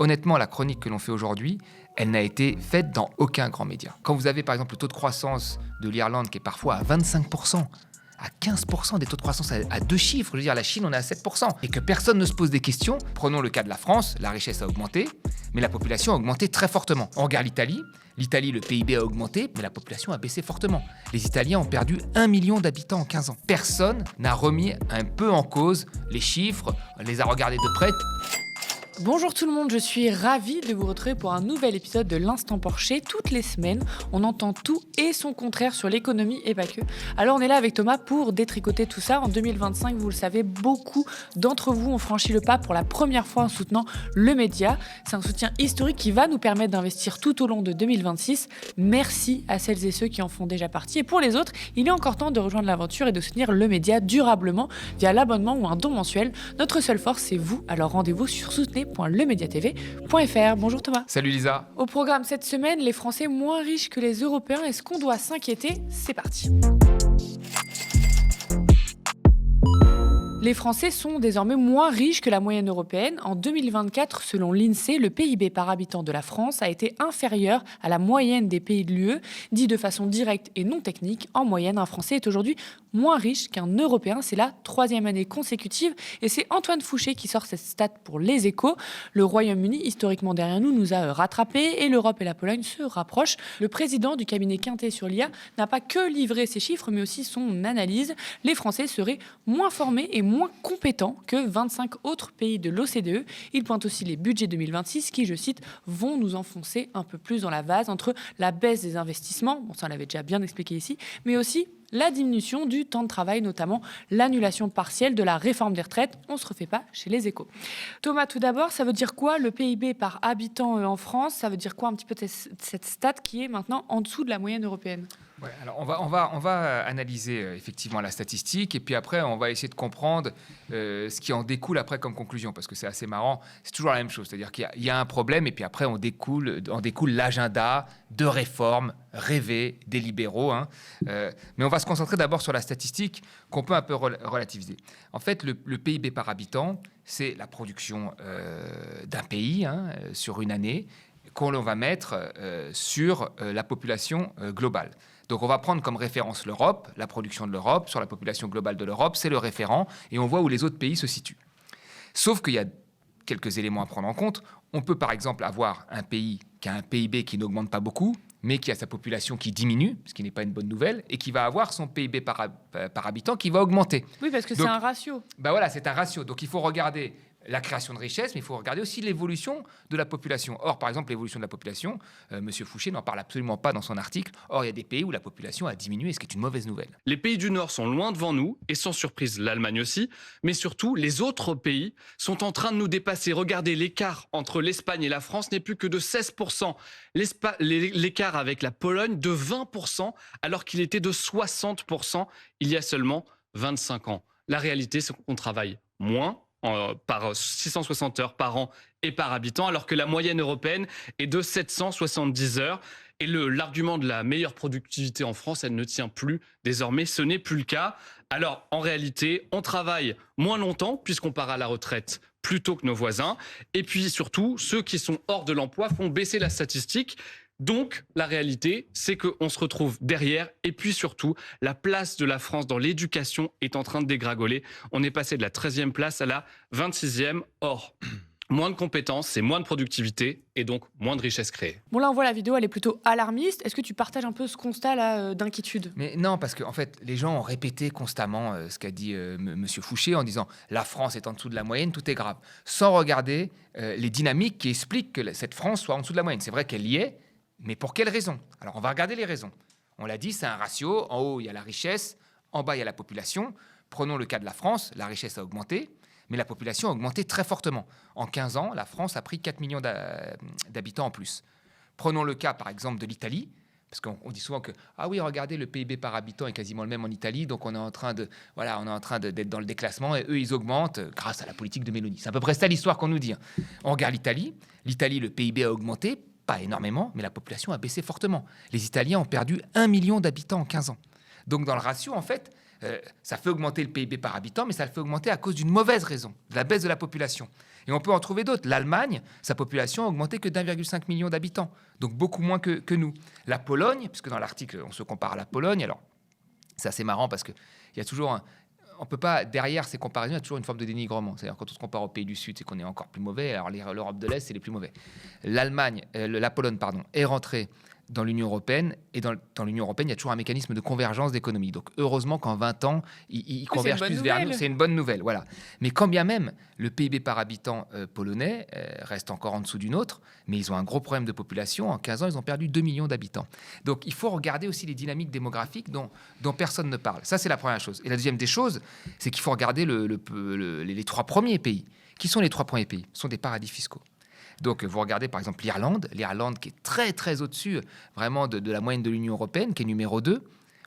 Honnêtement, la chronique que l'on fait aujourd'hui, elle n'a été faite dans aucun grand média. Quand vous avez par exemple le taux de croissance de l'Irlande qui est parfois à 25%, à 15% des taux de croissance à deux chiffres, je veux dire la Chine on est à 7%, et que personne ne se pose des questions, prenons le cas de la France, la richesse a augmenté, mais la population a augmenté très fortement. On regarde l'Italie, le PIB a augmenté, mais la population a baissé fortement. Les Italiens ont perdu 1 million d'habitants en 15 ans. Personne n'a remis un peu en cause les chiffres, les a regardés de près. Bonjour tout le monde, je suis ravie de vous retrouver pour un nouvel épisode de l'Instant Porcher. Toutes les semaines, on entend tout et son contraire sur l'économie et pas que. Alors on est là avec Thomas pour détricoter tout ça. En 2025, vous le savez, beaucoup d'entre vous ont franchi le pas pour la première fois en soutenant le média. C'est un soutien historique qui va nous permettre d'investir tout au long de 2026. Merci à celles et ceux qui en font déjà partie. Et pour les autres, il est encore temps de rejoindre l'aventure et de soutenir le média durablement via l'abonnement ou un don mensuel. Notre seule force, c'est vous. Alors rendez-vous sur soutenez.lemediatv.fr. Bonjour Thomas. Salut Lisa. Au programme cette semaine, les Français moins riches que les Européens. Est-ce qu'on doit s'inquiéter ? C'est parti. Les Français sont désormais moins riches que la moyenne européenne. En 2024, selon l'INSEE, le PIB par habitant de la France a été inférieur à la moyenne des pays de l'UE. Dit de façon directe et non technique, en moyenne, un Français est aujourd'hui moins riche qu'un Européen. C'est la 3e année consécutive et c'est Antoine Fouché qui sort cette stat pour Les Échos. Le Royaume-Uni, historiquement derrière nous, nous a rattrapés et l'Europe et la Pologne se rapprochent. Le président du cabinet Quintet sur l'IA n'a pas que livré ses chiffres mais aussi son analyse. Les Français seraient moins formés et moins compétents que 25 autres pays de l'OCDE. Il pointe aussi les budgets 2026 qui, je cite, vont nous enfoncer un peu plus dans la vase entre la baisse des investissements, bon ça on l'avait déjà bien expliqué ici, mais aussi la diminution du temps de travail, notamment l'annulation partielle de la réforme des retraites. On ne se refait pas chez Les Échos. Thomas, tout d'abord, ça veut dire quoi le PIB par habitant en France ? Ça veut dire quoi un petit peu cette stat qui est maintenant en dessous de la moyenne européenne ? Ouais, alors on va analyser effectivement la statistique et puis après on va essayer de comprendre ce qui en découle après comme conclusion parce que c'est assez marrant, c'est toujours la même chose, c'est-à-dire qu'il y a un problème et puis après on découle l'agenda de réformes rêvées des libéraux. Mais on va se concentrer d'abord sur la statistique qu'on peut un peu relativiser. En fait, le PIB par habitant, c'est la production d'un pays sur une année qu'on va mettre sur la population globale. Donc on va prendre comme référence l'Europe, la production de l'Europe, sur la population globale de l'Europe, c'est le référent, et on voit où les autres pays se situent. Sauf qu'il y a quelques éléments à prendre en compte. On peut par exemple avoir un pays qui a un PIB qui n'augmente pas beaucoup, mais qui a sa population qui diminue, ce qui n'est pas une bonne nouvelle, et qui va avoir son PIB par habitant qui va augmenter. Oui, parce que Donc, c'est un ratio. Voilà, c'est un ratio. Donc il faut regarder la création de richesse, mais il faut regarder aussi l'évolution de la population. Or, par exemple, l'évolution de la population, M. Fouché n'en parle absolument pas dans son article. Or, il y a des pays où la population a diminué, ce qui est une mauvaise nouvelle. Les pays du Nord sont loin devant nous, et sans surprise, l'Allemagne aussi. Mais surtout, les autres pays sont en train de nous dépasser. Regardez, l'écart entre l'Espagne et la France n'est plus que de 16%. L'écart avec la Pologne de 20%, alors qu'il était de 60% il y a seulement 25 ans. La réalité, c'est qu'on travaille moins, par 660 heures par an et par habitant, alors que la moyenne européenne est de 770 heures. Et l'argument de la meilleure productivité en France, elle ne tient plus. Désormais, ce n'est plus le cas. Alors, en réalité, on travaille moins longtemps, puisqu'on part à la retraite plus tôt que nos voisins. Et puis, surtout, ceux qui sont hors de l'emploi font baisser la statistique. Donc, la réalité, c'est qu'on se retrouve derrière. Et puis surtout, la place de la France dans l'éducation est en train de dégringoler. On est passé de la 13e place à la 26e. Or, moins de compétences, c'est moins de productivité et donc moins de richesse créée. Bon, là, on voit la vidéo, elle est plutôt alarmiste. Est-ce que tu partages un peu ce constat-là d'inquiétude ? Mais non, parce qu'en fait, les gens ont répété constamment ce qu'a dit M. Fouché en disant « la France est en dessous de la moyenne, tout est grave », sans regarder les dynamiques qui expliquent que cette France soit en dessous de la moyenne. C'est vrai qu'elle y est, mais pour quelles raisons ? Alors, on va regarder les raisons. On l'a dit, c'est un ratio. En haut, il y a la richesse. En bas, il y a la population. Prenons le cas de la France. La richesse a augmenté, mais la population a augmenté très fortement. En 15 ans, la France a pris 4 millions d'habitants en plus. Prenons le cas, par exemple, de l'Italie, parce qu'on dit souvent que ah oui, regardez, le PIB par habitant est quasiment le même en Italie, donc on est en train d'être dans le déclassement, et eux, ils augmentent grâce à la politique de Meloni. C'est à peu près ça l'histoire qu'on nous dit. On regarde l'Italie. L'Italie, le PIB a augmenté, pas énormément, mais la population a baissé fortement. Les Italiens ont perdu 1 million d'habitants en 15 ans. Donc dans le ratio, en fait, ça fait augmenter le PIB par habitant, mais ça le fait augmenter à cause d'une mauvaise raison, de la baisse de la population. Et on peut en trouver d'autres. L'Allemagne, sa population a augmenté que d'1,5 million d'habitants, donc beaucoup moins que nous. La Pologne, puisque dans l'article, on se compare à la Pologne, alors c'est assez marrant parce qu'il y a toujours on peut pas, derrière ces comparaisons, il y a toujours une forme de dénigrement. C'est-à-dire quand on se compare aux pays du Sud, c'est qu'on est encore plus mauvais. Alors l'Europe de l'Est, c'est les plus mauvais. La Pologne, est rentrée dans l'Union européenne, et dans l'Union européenne, il y a toujours un mécanisme de convergence d'économie. Donc heureusement qu'en 20 ans, ils convergent plus vers nous. C'est une bonne nouvelle, voilà. Mais quand bien même, le PIB par habitant polonais reste encore en dessous du nôtre, mais ils ont un gros problème de population. En 15 ans, ils ont perdu 2 millions d'habitants. Donc il faut regarder aussi les dynamiques démographiques dont personne ne parle. Ça, c'est la première chose. Et la deuxième des choses, c'est qu'il faut regarder les 3 premiers pays. Qui sont les 3 premiers pays ? Ce sont des paradis fiscaux. Donc, vous regardez par exemple l'Irlande qui est très, très au-dessus vraiment de la moyenne de l'Union européenne, qui est numéro 2.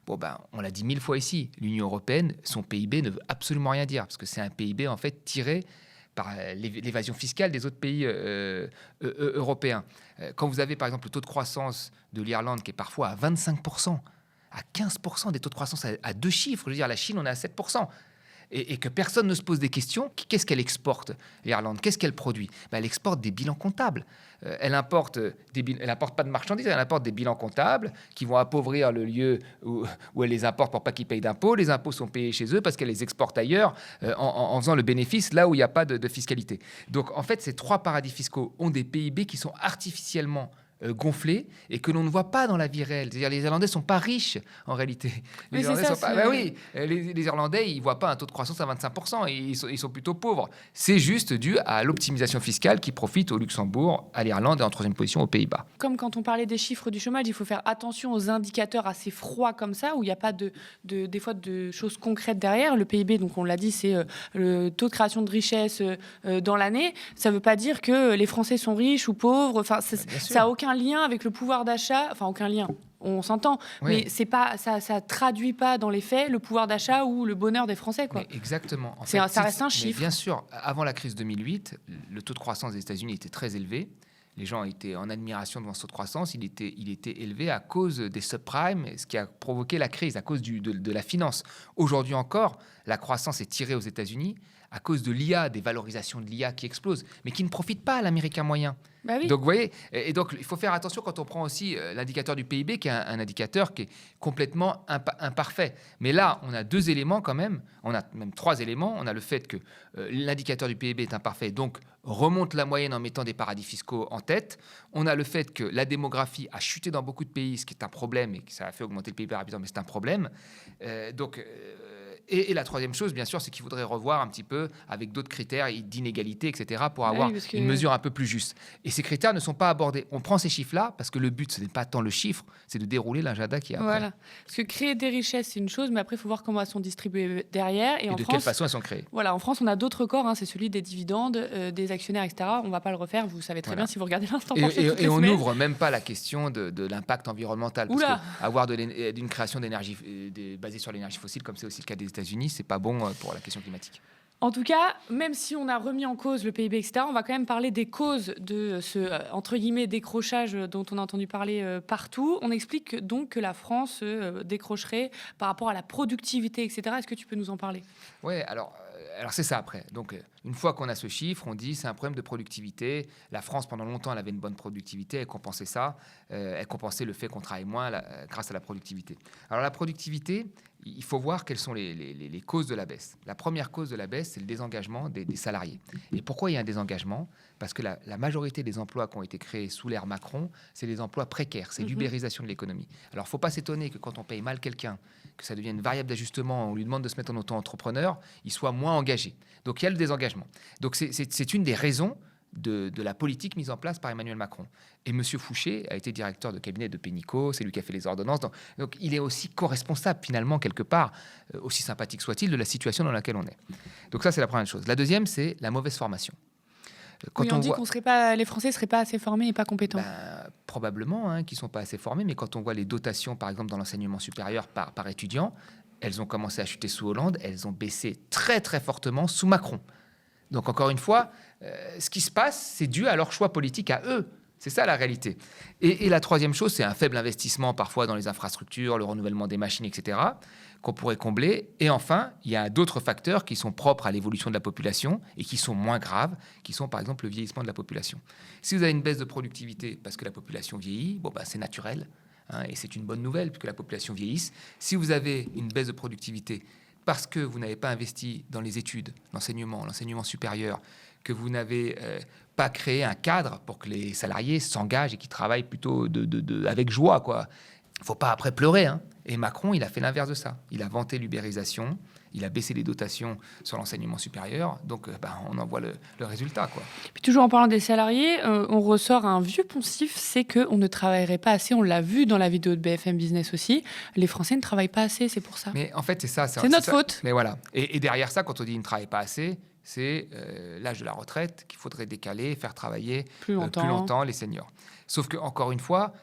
Bon, on l'a dit 1000 fois ici, l'Union européenne, son PIB ne veut absolument rien dire, parce que c'est un PIB en fait tiré par l'évasion fiscale des autres pays européens. Quand vous avez par exemple le taux de croissance de l'Irlande qui est parfois à 25%, à 15% des taux de croissance à 2 chiffres, je veux dire, la Chine, on est à 7%. Et que personne ne se pose des questions. Qu'est-ce qu'elle exporte, l'Irlande ? Qu'est-ce qu'elle produit ? Elle exporte des bilans comptables. Elle importe pas de marchandises, elle importe des bilans comptables qui vont appauvrir le lieu où elle les importe pour pas qu'ils payent d'impôts. Les impôts sont payés chez eux parce qu'elle les exporte ailleurs en faisant le bénéfice là où il n'y a pas de fiscalité. Donc en fait, ces 3 paradis fiscaux ont des PIB qui sont artificiellement gonflés et que l'on ne voit pas dans la vie réelle. C'est-à-dire les Irlandais ne sont pas riches en réalité. Les Irlandais, ils ne voient pas un taux de croissance à 25%, et ils sont plutôt pauvres. C'est juste dû à l'optimisation fiscale qui profite au Luxembourg, à l'Irlande et en 3e position aux Pays-Bas. Comme quand on parlait des chiffres du chômage, il faut faire attention aux indicateurs assez froids comme ça, où il n'y a pas des fois de choses concrètes derrière. Le PIB, donc on l'a dit, c'est le taux de création de richesse dans l'année. Ça ne veut pas dire que les Français sont riches ou pauvres. Enfin, ça n'a aucun lien avec le pouvoir d'achat, enfin aucun lien, on s'entend, mais c'est pas, ça traduit pas dans les faits le pouvoir d'achat ou le bonheur des Français, quoi. Mais exactement. Ça reste un chiffre. Bien sûr, avant la crise 2008, le taux de croissance des États-Unis était très élevé. Les gens étaient en admiration devant ce taux de croissance. Il était élevé à cause des subprimes, ce qui a provoqué la crise, à cause de la finance. Aujourd'hui encore, la croissance est tirée aux États-Unis à cause de l'IA, des valorisations de l'IA qui explosent, mais qui ne profitent pas à l'Américain moyen. Bah oui. Donc, vous voyez, et donc il faut faire attention quand on prend aussi l'indicateur du PIB, qui est un indicateur qui est complètement imparfait. Mais là, on a 2 éléments quand même, on a même 3 éléments. On a le fait que l'indicateur du PIB est imparfait, donc remonte la moyenne en mettant des paradis fiscaux en tête. On a le fait que la démographie a chuté dans beaucoup de pays, ce qui est un problème, et que ça a fait augmenter le PIB par habitant, mais c'est un problème. Et la 3e chose, bien sûr, c'est qu'il faudrait revoir un petit peu avec d'autres critères d'inégalité, etc., pour avoir une mesure un peu plus juste. Et ces critères ne sont pas abordés. On prend ces chiffres-là parce que le but, ce n'est pas tant le chiffre, c'est de dérouler l'agenda qui est après. Voilà. Parce que créer des richesses, c'est une chose, mais après, il faut voir comment elles sont distribuées derrière. Et en de France, quelle façon elles sont créées. Voilà, en France, on a d'autres corps, c'est celui des dividendes, des actionnaires, etc. On ne va pas le refaire, vous savez très bien si vous regardez l'Instant Plancher toutes les on semaines. n'ouvre même pas la question de l'impact environnemental. Parce qu'avoir d'une création d'énergie basée sur l'énergie fossile, comme c'est aussi le cas des États-Unis, c'est pas bon pour la question climatique. En tout cas, même si on a remis en cause le PIB, etc., on va quand même parler des causes de ce, entre guillemets, décrochage dont on a entendu parler partout. On explique donc que la France décrocherait par rapport à la productivité, etc. Est-ce que tu peux nous en parler ? Oui, alors c'est ça après. Donc, une fois qu'on a ce chiffre, on dit c'est un problème de productivité. La France, pendant longtemps, elle avait une bonne productivité. Elle compensait ça. Elle compensait le fait qu'on travaille moins grâce à la productivité. Alors, la productivité, il faut voir quelles sont les causes de la baisse. La première cause de la baisse, c'est le désengagement des salariés. Et pourquoi il y a un désengagement ? Parce que la majorité des emplois qui ont été créés sous l'ère Macron, c'est des emplois précaires. C'est l'ubérisation de l'économie. Alors, il ne faut pas s'étonner que quand on paye mal quelqu'un, que ça devienne une variable d'ajustement, on lui demande de se mettre en auto-entrepreneur, il soit moins engagé. Donc, il y a le désengagement. Donc, c'est une des raisons de la politique mise en place par Emmanuel Macron. Et M. Fouché a été directeur de cabinet de Pénicaud, c'est lui qui a fait les ordonnances. Donc il est aussi co-responsable, finalement, quelque part, aussi sympathique soit-il, de la situation dans laquelle on est. Donc ça, c'est la première chose. La deuxième, c'est la mauvaise formation. Quand on dit que les Français ne seraient pas assez formés et pas compétents. Probablement qu'ils ne sont pas assez formés, mais quand on voit les dotations, par exemple, dans l'enseignement supérieur par étudiant, elles ont commencé à chuter sous Hollande, elles ont baissé très, très fortement sous Macron. Donc, encore une fois, ce qui se passe, c'est dû à leur choix politique à eux. C'est ça la réalité. Et la troisième chose, c'est un faible investissement parfois dans les infrastructures, le renouvellement des machines, etc., qu'on pourrait combler. Et enfin, il y a d'autres facteurs qui sont propres à l'évolution de la population et qui sont moins graves, qui sont par exemple le vieillissement de la population. Si vous avez une baisse de productivité parce que la population vieillit, c'est naturel, hein, et c'est une bonne nouvelle puisque la population vieillisse. Si vous avez une baisse de productivité parce que vous n'avez pas investi dans les études, l'enseignement supérieur, que vous n'avez pas créé un cadre pour que les salariés s'engagent et qu'ils travaillent plutôt avec joie, quoi. Il ne faut pas après pleurer, hein. Et Macron, il a fait l'inverse de ça. Il a vanté l'ubérisation, il a baissé les dotations sur l'enseignement supérieur. Donc, on en voit le résultat, quoi. Puis toujours en parlant des salariés, on ressort un vieux poncif, c'est qu'on ne travaillerait pas assez. On l'a vu dans la vidéo de BFM Business aussi. Les Français ne travaillent pas assez, c'est pour ça. Mais en fait, c'est ça. C'est notre faute. Mais voilà. Et derrière ça, quand on dit qu'ils ne travaillent pas assez, c'est l'âge de la retraite qu'il faudrait décaler, faire travailler plus longtemps les seniors. Sauf qu'encore une fois,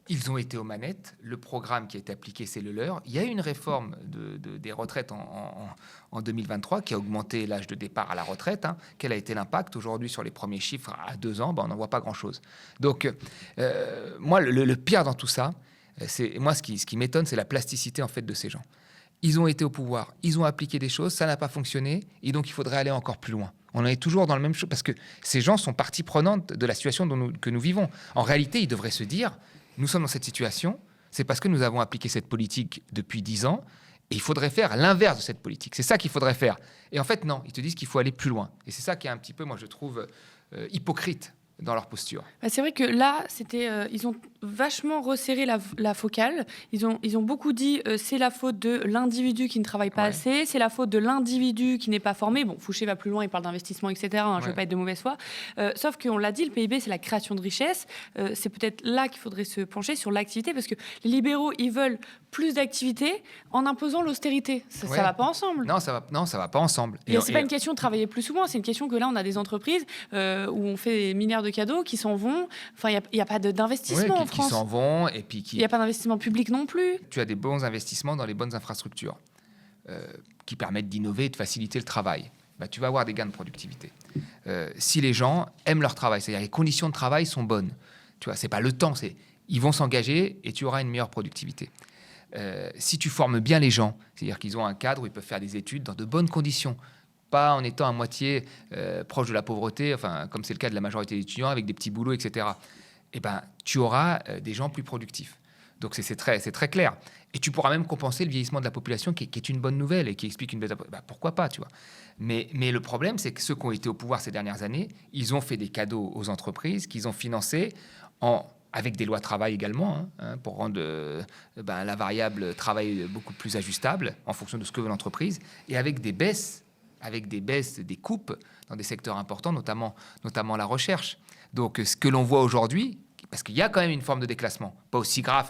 ils ont été aux manettes. Le programme qui a été appliqué, c'est le leur. Il y a eu une réforme des retraites en 2023 qui a augmenté l'âge de départ à la retraite. Hein. Quel a été l'impact aujourd'hui sur les premiers chiffres à 2 ans? On n'en voit pas grand-chose. Donc, moi, le pire dans tout ça, ce qui m'étonne, c'est la plasticité en fait de ces gens. Ils ont été au pouvoir, ils ont appliqué des choses, ça n'a pas fonctionné, et donc il faudrait aller encore plus loin. On est toujours dans le même chose, parce que ces gens sont partie prenante de la situation que nous vivons. En réalité, ils devraient se dire, nous sommes dans cette situation, c'est parce que nous avons appliqué cette politique depuis 10 ans, et il faudrait faire l'inverse de cette politique. C'est ça qu'il faudrait faire. Et en fait, non, ils te disent qu'il faut aller plus loin. Et c'est ça qui est un petit peu, moi je trouve, hypocrite dans leur posture. C'est vrai que là, ils ont vachement resserré la focale. Ils ont beaucoup dit c'est la faute de l'individu qui ne travaille pas assez, c'est la faute de l'individu qui n'est pas formé. Bon, Fouché va plus loin, il parle d'investissement, etc. Je ne veux pas être de mauvaise foi. Sauf qu'on l'a dit, le PIB, c'est la création de richesse. C'est peut-être là qu'il faudrait se pencher sur l'activité, parce que les libéraux, ils veulent plus d'activité en imposant l'austérité. Ça ne va pas ensemble. Non, ça va pas ensemble. Ce n'est pas une question de travailler plus souvent, c'est une question que là, on a des entreprises où on fait des milliards de cadeaux qui s'en vont. Enfin, il n'y a pas d'investissement en France. Qui s'en vont et puis il n'y a pas d'investissement public non plus. Tu as des bons investissements dans les bonnes infrastructures qui permettent d'innover et de faciliter le travail. Tu vas avoir des gains de productivité. Si les gens aiment leur travail, c'est-à-dire les conditions de travail sont bonnes. Tu vois, c'est pas le temps, ils vont s'engager et tu auras une meilleure productivité. Si tu formes bien les gens, c'est-à-dire qu'ils ont un cadre où ils peuvent faire des études dans de bonnes conditions, pas en étant à moitié proche de la pauvreté, enfin, comme c'est le cas de la majorité des étudiants, avec des petits boulots, etc., tu auras des gens plus productifs. Donc, c'est très clair. Et tu pourras même compenser le vieillissement de la population, qui est une bonne nouvelle et qui explique une baisse. Pourquoi pas, tu vois. Mais le problème, c'est que ceux qui ont été au pouvoir ces dernières années, ils ont fait des cadeaux aux entreprises qu'ils ont financés avec des lois travail également, pour rendre la variable travail beaucoup plus ajustable en fonction de ce que veut l'entreprise, et avec des baisses, des coupes dans des secteurs importants, notamment la recherche. Donc, ce que l'on voit aujourd'hui, parce qu'il y a quand même une forme de déclassement, pas aussi grave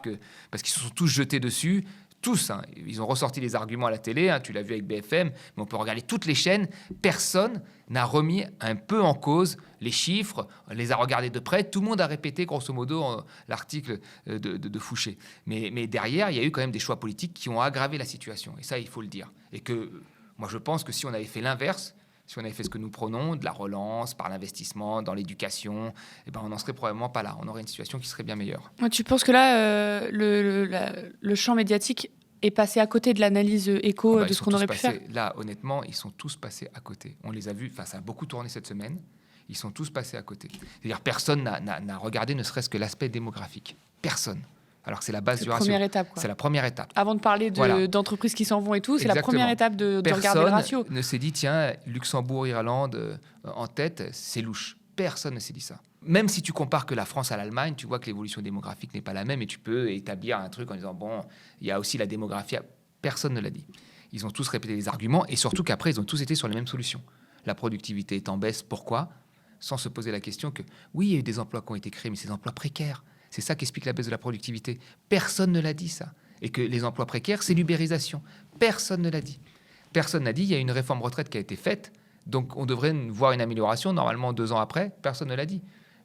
parce qu'ils se sont tous jetés dessus, tous. Ils ont ressorti les arguments à la télé, tu l'as vu avec BFM, mais on peut regarder toutes les chaînes. Personne n'a remis un peu en cause les chiffres, les a regardés de près. Tout le monde a répété, grosso modo, l'article de Fouché. Mais derrière, il y a eu quand même des choix politiques qui ont aggravé la situation. Et ça, il faut le dire. Et que moi, je pense que si on avait fait l'inverse, si on avait fait ce que nous prenons, de la relance, par l'investissement, dans l'éducation, on n'en serait probablement pas là. On aurait une situation qui serait bien meilleure. Tu penses que là, le champ médiatique est passé à côté de l'analyse éco de ce qu'on aurait pu faire? Là, honnêtement, ils sont tous passés à côté. On les a vus, ça a beaucoup tourné cette semaine. Ils sont tous passés à côté. C'est-à-dire personne n'a regardé ne serait-ce que l'aspect démographique. Personne. Alors que c'est la base du ratio. C'est la première étape. Avant de parler d'entreprises qui s'en vont et tout, c'est la première étape de regarder le ratio. Personne ne s'est dit, tiens, Luxembourg, Irlande en tête, c'est louche. Personne ne s'est dit ça. Même si tu compares que la France à l'Allemagne, tu vois que l'évolution démographique n'est pas la même et tu peux établir un truc en disant, il y a aussi la démographie. Personne ne l'a dit. Ils ont tous répété les arguments et surtout qu'après, ils ont tous été sur les mêmes solutions. La productivité est en baisse. Pourquoi? Sans se poser la question que, oui, il y a eu des emplois qui ont été créés, mais ces emplois précaires. C'est ça qui explique la baisse de la productivité. Personne ne l'a dit, ça. Et que les emplois précaires, c'est l'ubérisation. Personne ne l'a dit. Personne n'a dit, il y a une réforme retraite qui a été faite, donc on devrait voir une amélioration, normalement 2 ans après. Personne ne l'a dit.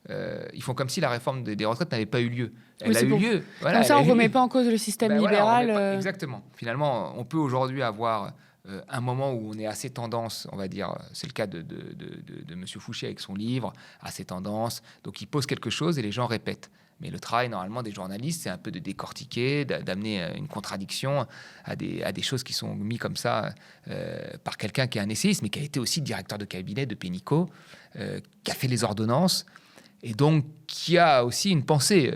Ils font comme si la réforme des retraites n'avait pas eu lieu. Elle a eu lieu. Voilà, comme ça, on ne remet pas en cause le système libéral. Exactement. Finalement, on peut aujourd'hui avoir un moment où on est assez tendance, on va dire, c'est le cas de M. Fouché avec son livre, assez tendance, donc il pose quelque chose et les gens répètent. Mais le travail, normalement, des journalistes, c'est un peu de décortiquer, d'amener une contradiction à des choses qui sont mises comme ça par quelqu'un qui est un essayiste, mais qui a été aussi directeur de cabinet de Pénicaud, qui a fait les ordonnances, et donc qui a aussi une pensée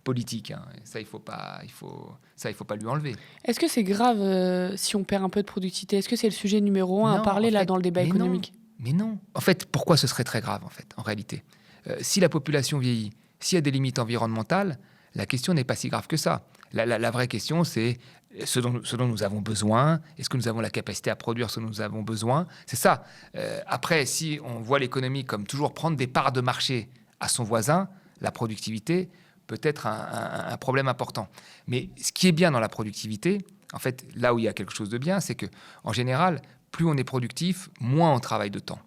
politique. Hein. Ça, il faut pas lui enlever. Est-ce que c'est grave si on perd un peu de productivité? Est-ce que c'est le sujet numéro 1 à parler là dans le débat économique? Mais non. En fait, pourquoi ce serait très grave, en réalité? Si la population vieillit, s'il y a des limites environnementales, la question n'est pas si grave que ça. La vraie question, c'est ce dont nous avons besoin. Est-ce que nous avons la capacité à produire ce dont nous avons besoin? C'est ça. Après, si on voit l'économie comme toujours prendre des parts de marché à son voisin, la productivité peut être un problème important. Mais ce qui est bien dans la productivité, en fait, là où il y a quelque chose de bien, c'est qu'en général, plus on est productif, moins on travaille de temps.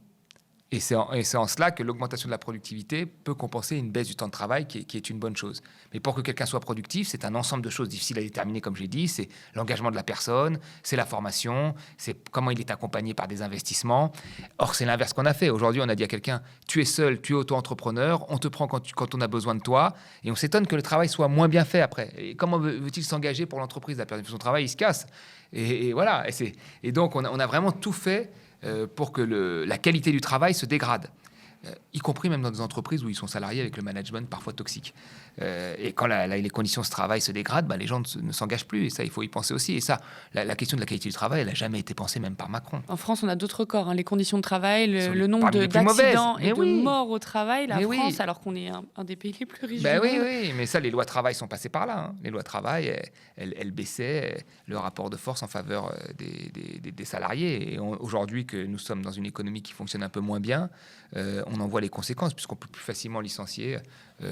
Et c'est en cela que l'augmentation de la productivité peut compenser une baisse du temps de travail qui est une bonne chose. Mais pour que quelqu'un soit productif, c'est un ensemble de choses difficiles à déterminer, comme j'ai dit. C'est l'engagement de la personne, c'est la formation, c'est comment il est accompagné par des investissements. Or, c'est l'inverse qu'on a fait. Aujourd'hui, on a dit à quelqu'un, tu es seul, tu es auto-entrepreneur, on te prend quand on a besoin de toi. Et on s'étonne que le travail soit moins bien fait après. Et comment veut-il s'engager pour l'entreprise? La personne fait son travail, il se casse. Et voilà. Et donc, on a vraiment tout fait pour que la qualité du travail se dégrade, y compris même dans des entreprises où ils sont salariés avec le management parfois toxique. Et quand les conditions de travail se dégradent, les gens ne s'engagent plus. Et ça, il faut y penser aussi. Et ça, la question de la qualité du travail, elle n'a jamais été pensée même par Macron. En France, on a d'autres records. Hein, les conditions de travail, le nombre d'accidents et de morts au travail. La France, alors qu'on est un des pays les plus riches du monde. Oui, mais ça, les lois de travail sont passées par là. Hein. Les lois de travail, elles baissaient le rapport de force en faveur des salariés. Et aujourd'hui que nous sommes dans une économie qui fonctionne un peu moins bien, on en voit les conséquences, puisqu'on peut plus facilement licencier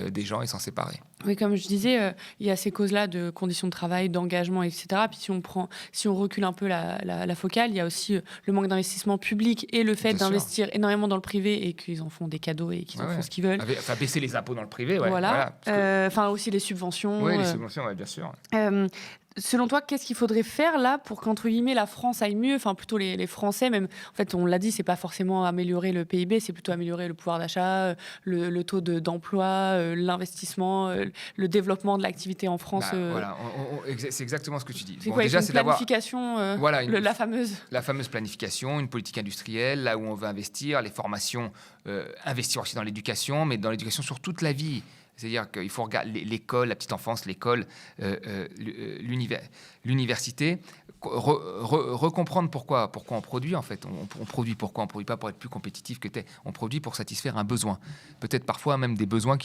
des gens et s'en séparer. Oui, comme je disais, il y a ces causes-là de conditions de travail, d'engagement, etc. Puis si on recule un peu la focale, il y a aussi le manque d'investissement public et le fait d'investir énormément dans le privé et qu'ils en font des cadeaux et qu'ils en font ce qu'ils veulent. Enfin, baisser les impôts dans le privé, voilà. Aussi les subventions. Oui, les subventions, bien sûr. Selon toi, qu'est-ce qu'il faudrait faire là pour qu'entre guillemets la France aille mieux? Enfin, plutôt les Français, même. En fait, on l'a dit, c'est pas forcément améliorer le PIB, c'est plutôt améliorer le pouvoir d'achat, le taux d'emploi, l'investissement, le développement de l'activité en France. Voilà, c'est exactement ce que tu dis. C'est quoi, déjà, c'est une planification, la fameuse. La fameuse planification, une politique industrielle, là où on veut investir, les formations, investir aussi dans l'éducation, mais dans l'éducation sur toute la vie. C'est-à-dire qu'il faut regarder l'école, la petite enfance, l'école, l'université, recomprendre pourquoi on produit en fait. On produit pourquoi? On ne produit pas pour être plus compétitif que on produit pour satisfaire un besoin. Peut-être parfois même des besoins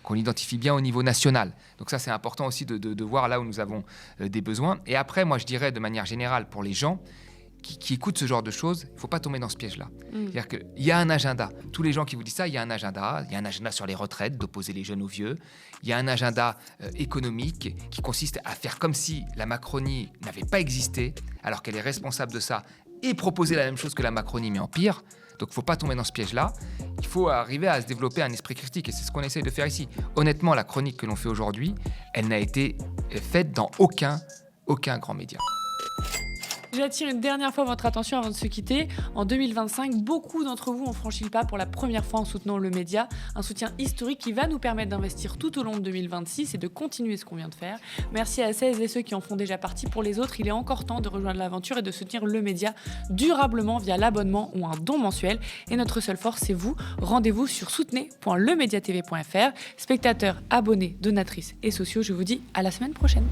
qu'on identifie bien au niveau national. Donc ça, c'est important aussi de voir là où nous avons des besoins. Et après, moi, je dirais de manière générale pour les gens qui écoutent ce genre de choses, il ne faut pas tomber dans ce piège-là. C'est-à-dire qu'il y a un agenda. Tous les gens qui vous disent ça, il y a un agenda. Il y a un agenda sur les retraites, d'opposer les jeunes aux vieux. Il y a un agenda économique qui consiste à faire comme si la Macronie n'avait pas existé, alors qu'elle est responsable de ça, et proposer la même chose que la Macronie, mais en pire. Donc il ne faut pas tomber dans ce piège-là. Il faut arriver à se développer un esprit critique, et c'est ce qu'on essaie de faire ici. Honnêtement, la chronique que l'on fait aujourd'hui, elle n'a été faite dans aucun grand média. J'attire une dernière fois votre attention avant de se quitter. En 2025, beaucoup d'entre vous ont franchi le pas pour la première fois en soutenant le média. Un soutien historique qui va nous permettre d'investir tout au long de 2026 et de continuer ce qu'on vient de faire. Merci à celles et ceux qui en font déjà partie. Pour les autres, il est encore temps de rejoindre l'aventure et de soutenir le média durablement via l'abonnement ou un don mensuel. Et notre seule force, c'est vous. Rendez-vous sur soutenez.lemediatv.fr. Spectateurs, abonnés, donatrices et sociaux, je vous dis à la semaine prochaine.